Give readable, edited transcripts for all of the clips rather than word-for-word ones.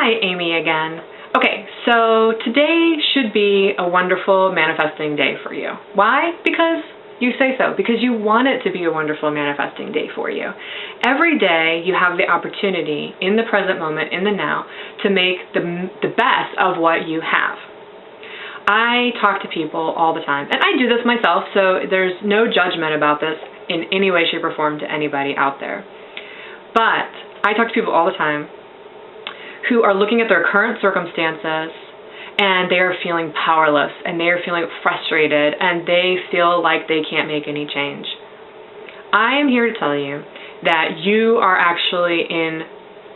Hi, Amy again. Okay, so today should be a wonderful manifesting day for you. Why? Because you say so, because you want it to be a wonderful manifesting day for you. Every day you have the opportunity in the present moment, in the now, to make the best of what you have. I talk to people all the time, and I do this myself, so there's no judgment about this in any way, shape, or form to anybody out there. But I talk to people all the time who are looking at their current circumstances and they are feeling powerless and they are feeling frustrated and they feel like they can't make any change. I am here to tell you that you are actually in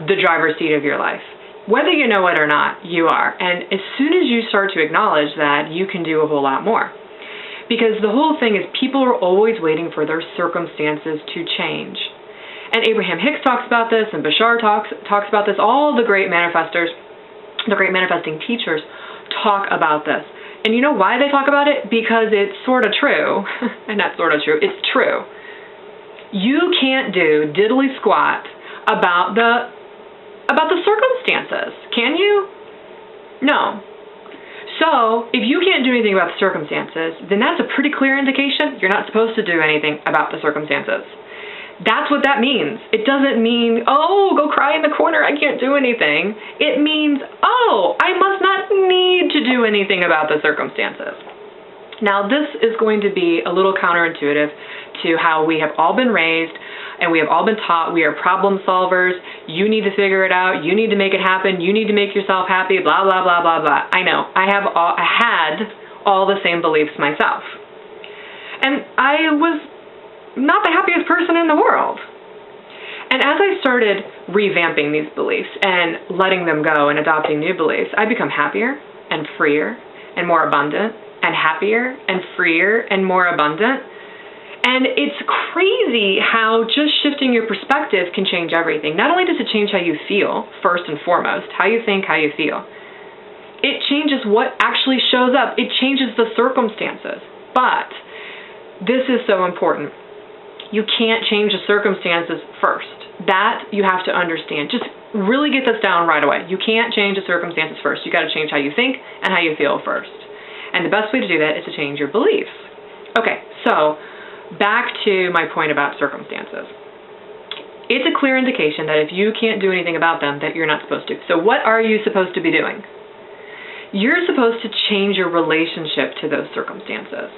the driver's seat of your life. Whether you know it or not, you are. And as soon as you start to acknowledge that, you can do a whole lot more. Because the whole thing is people are always waiting for their circumstances to change. And Abraham Hicks talks about this, and Bashar talks about this. All the great manifestors, the great manifesting teachers talk about this. And you know why they talk about it? Because it's sort of true. And not sort of true, it's true. You can't do diddly squat about the circumstances, can you? No. So, if you can't do anything about the circumstances, then that's a pretty clear indication you're not supposed to do anything about the circumstances. That's what that means. It doesn't mean, oh, go cry in the corner, I can't do anything. It means, oh, I must not need to do anything about the circumstances. Now, this is going to be a little counterintuitive to how we have all been raised and we have all been taught we are problem solvers. You need to figure it out. You need to make it happen. You need to make yourself happy, blah, blah, blah, blah, blah. I know. I had all the same beliefs myself. And I was not the happiest person in the world. And as I started revamping these beliefs and letting them go and adopting new beliefs, I become happier and freer and more abundant and happier and freer and more abundant. And it's crazy how just shifting your perspective can change everything. Not only does it change how you feel, first and foremost, how you think, how you feel, it changes what actually shows up. It changes the circumstances. But this is so important. You can't change the circumstances first. That you have to understand. Just really get this down right away. You can't change the circumstances first. You got to change how you think and how you feel first. And the best way to do that is to change your beliefs. Okay, so back to my point about circumstances. It's a clear indication that if you can't do anything about them, that you're not supposed to. So what are you supposed to be doing? You're supposed to change your relationship to those circumstances.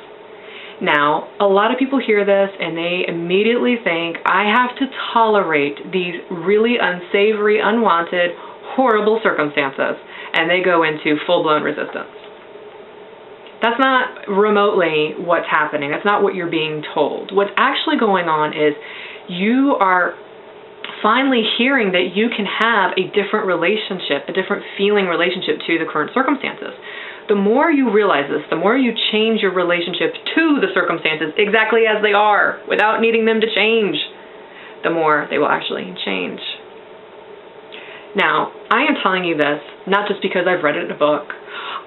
Now, a lot of people hear this and they immediately think, I have to tolerate these really unsavory, unwanted, horrible circumstances, and they go into full-blown resistance. That's not remotely what's happening. That's not what you're being told. What's actually going on is you are finally hearing that you can have a different relationship, a different feeling relationship to the current circumstances. The more you realize this, the more you change your relationship to the circumstances exactly as they are, without needing them to change, the more they will actually change. Now, I am telling you this not just because I've read it in a book.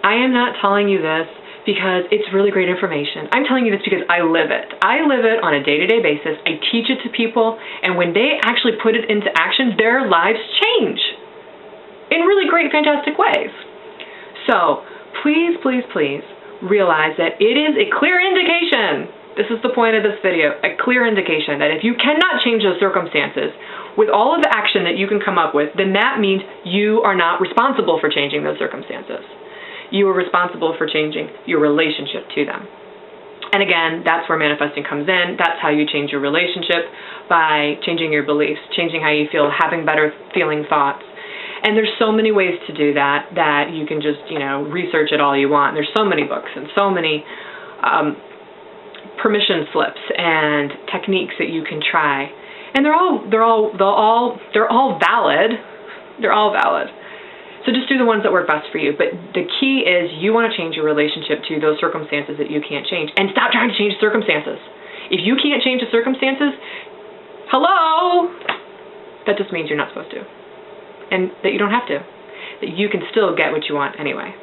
I am not telling you this because it's really great information. I'm telling you this because I live it. I live it on a day-to-day basis. I teach it to people, and when they actually put it into action, their lives change in really great, fantastic ways. So, please, please, please realize that it is a clear indication, this is the point of this video, a clear indication that if you cannot change those circumstances with all of the action that you can come up with, then that means you are not responsible for changing those circumstances. You are responsible for changing your relationship to them. And again, that's where manifesting comes in. That's how you change your relationship, by changing your beliefs, changing how you feel, having better feeling thoughts. And there's so many ways to do that you can just, research it all you want. There's so many books and so many permission slips and techniques that you can try. And they're all valid. They're all valid. So just do the ones that work best for you. But the key is you want to change your relationship to those circumstances that you can't change. And stop trying to change the circumstances. If you can't change the circumstances, hello, that just means you're not supposed to. And that you don't have to. That you can still get what you want anyway.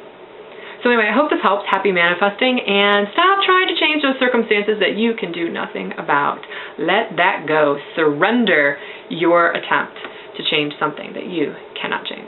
So anyway, I hope this helps. Happy manifesting, and stop trying to change those circumstances that you can do nothing about. Let that go. Surrender your attempt to change something that you cannot change.